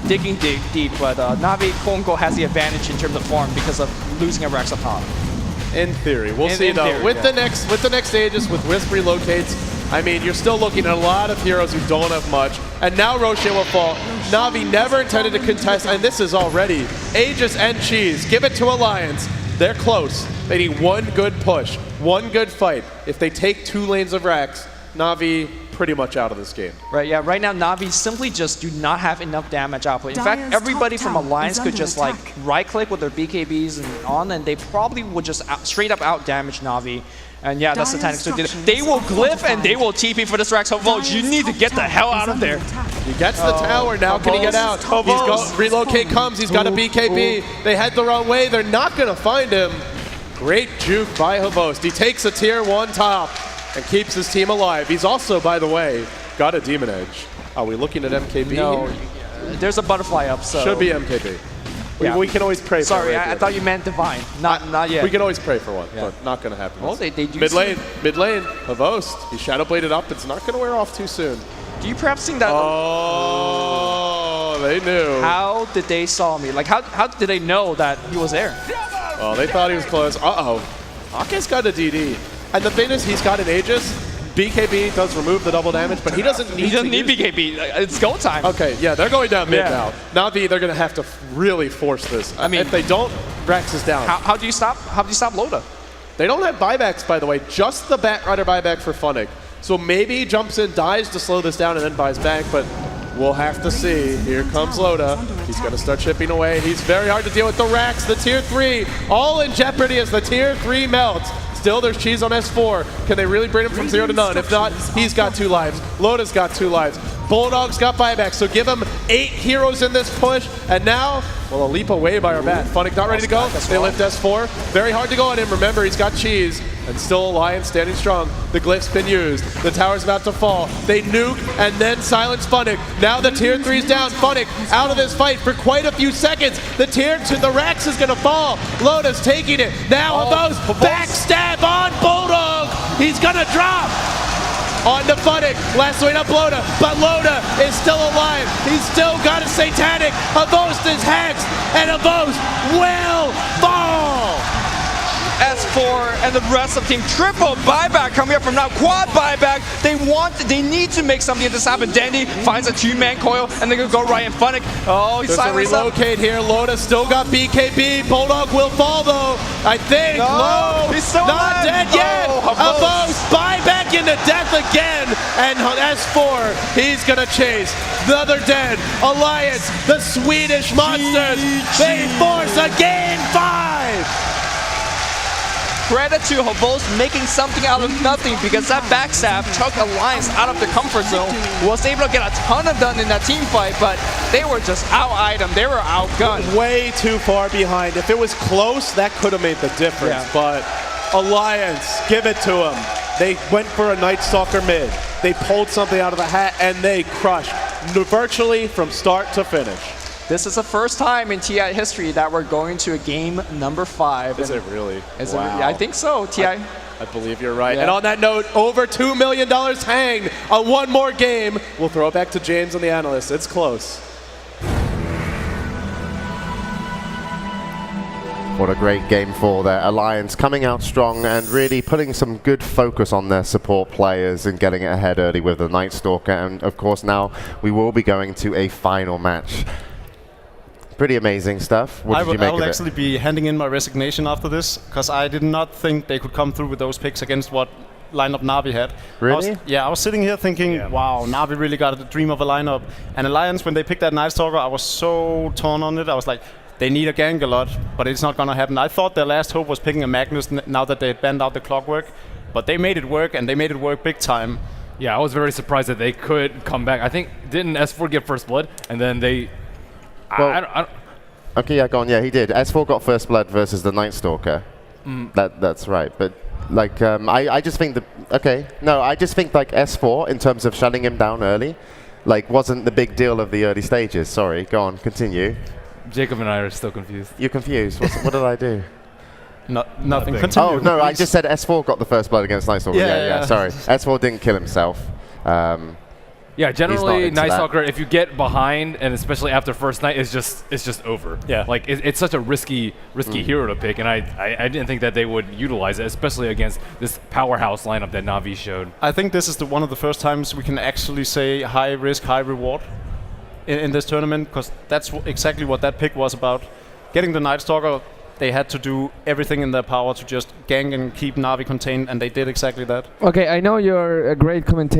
digging deep, but Navi quote-unquote has the advantage in terms of form because of losing a Rex up top. In theory, we'll see though. Theory, with the next stages, with Wisp relocates, I mean, you're still looking at a lot of heroes who don't have much. And now Roshan will fall. Navi never intended to contest, and this is already Aegis and Cheese. Give it to Alliance. They're close. They need one good push, one good fight. If they take 2 lanes of Rax, Navi pretty much out of this game. Right, yeah, right now Navi simply just do not have enough damage output. In fact, everybody from Alliance could just like right-click with their BKBs and they probably would just straight up out-damage Navi. And yeah, that's the tactics they did. They will glyph and they will TP for this Rex. Havos, you need to get the hell out of there. He gets the tower, now can he get out? Relocate comes, he's got a BKB. They head the wrong way, they're not gonna find him. Great juke by Havost. He takes a tier 1 top and keeps his team alive. He's also, by the way, got a Demon Edge. Are we looking at MKB? No, there's a butterfly up, so. Should be MKB. Yeah. We can always pray for Sorry, it. I thought you meant Divine. Not yet. We can always pray for one, but not going to happen. Well, they do mid lane, Havost. He's Shadow Bladed up. It's not going to wear off too soon. Do you perhaps think that? Oh, they knew. How did they saw me? Like, how did they know that he was there? Well, they thought he was close. Uh-oh. Ake's got a DD. And the thing is, he's got an Aegis. BKB does remove the double damage, but he doesn't need BKB. It's go time. Okay, yeah, they're going down mid now. Navi, they're going to have to really force this. I mean, if they don't, Rex is down. How do you stop Loda? They don't have buybacks, by the way. Just the Batrider buyback for Funnick. So maybe he jumps in, dies to slow this down, and then buys back, but we'll have to see. Here comes Loda. He's going to start chipping away. He's very hard to deal with the Rax, the tier 3, all in jeopardy as the tier 3 melts. Still, there's Cheese on S4. Can they really bring him from 0 to none? If not, he's got 2 lives. Loda's got 2 lives. Bulldog's got buyback, so give him 8 heroes in this push. And now, well, a leap away by our bat. Funnick not ready to go. They lift S4. Very hard to go on him. Remember, he's got Cheese. And still Alliance standing strong. The glyph's been used. The tower's about to fall. They nuke and then silence Funnick. Now the tier 3's down. Funnick out of this fight for quite a few seconds. The tier 2, the Rex is going to fall. Loda's taking it. Now Havost backstab on Bulldog. He's going to drop. On to Funnick, last way up Loda, but Loda is still alive. He's still got a Satanic. Havost is hexed, and Havost will fall. S4 and the rest of the team, triple buyback coming up from now, quad buyback. They need to make something of this happen. Dandy finds a 2-man coil, and they're gonna go right in Funnick. Oh, he's silenced up. Relocate here. Loda still got BKB. Bulldog will fall though. I think. No, he's still not dead yet. Havost buyback into death again, and S4 he's gonna chase. Another dead. Alliance, the Swedish monsters. They force a game 5. Credit to Havost making something out of nothing because that backstab took Alliance out of the comfort zone. Was able to get a ton of done in that team fight, but they were just out-itemed. They were outgunned. Way too far behind. If it was close, that could have made the difference. Yeah. But Alliance, give it to them. They went for a Night Stalker mid. They pulled something out of the hat, and they crushed virtually from start to finish. This is the first time in TI history that we're going to a game number 5. Is it really? Wow. I think so, TI. I believe you're right. Yeah. And on that note, over $2 million hanged on one more game. We'll throw it back to James and the analysts. It's close. What a great game for their Alliance, coming out strong and really putting some good focus on their support players and getting it ahead early with the Night Stalker. And of course now we will be going to a final match. Pretty amazing stuff. What did you make of it? I will actually be handing in my resignation after this, because I did not think they could come through with those picks against what lineup Navi had. Really? I was sitting here thinking, wow, Navi really got a dream of a lineup. And Alliance, when they picked that Night Stalker, I was so torn on it. I was like, they need a gank a lot, but it's not going to happen. I thought their last hope was picking a Magnus now that they had banned out the clockwork, but they made it work, and they made it work big time. Yeah, I was very surprised that they could come back. I think, didn't S4 get first blood, and then they... Well, okay, yeah, go on. Yeah, he did. S4 got first blood versus the Night Stalker. That's right. But like, I just think I just think like S4 in terms of shutting him down early. like wasn't the big deal of the early stages. Sorry, go on, continue. Jacob and I are still confused. You're confused. What did I do? Nothing. Continue. Oh no, I please. just said S4 got the first blood against Night Stalker. Yeah. Sorry, S4 didn't kill himself. Yeah, generally, into Night that. Stalker, if you get behind, and especially after first night, it's just over. Yeah. Like it's such a risky hero to pick, and I didn't think that they would utilize it, especially against this powerhouse lineup that Na'Vi showed. I think this is one of the first times we can actually say high risk, high reward in this tournament, because that's exactly what that pick was about. Getting the Night Stalker, they had to do everything in their power to just gank and keep Na'Vi contained, and they did exactly that. Okay, I know you're a great commentator.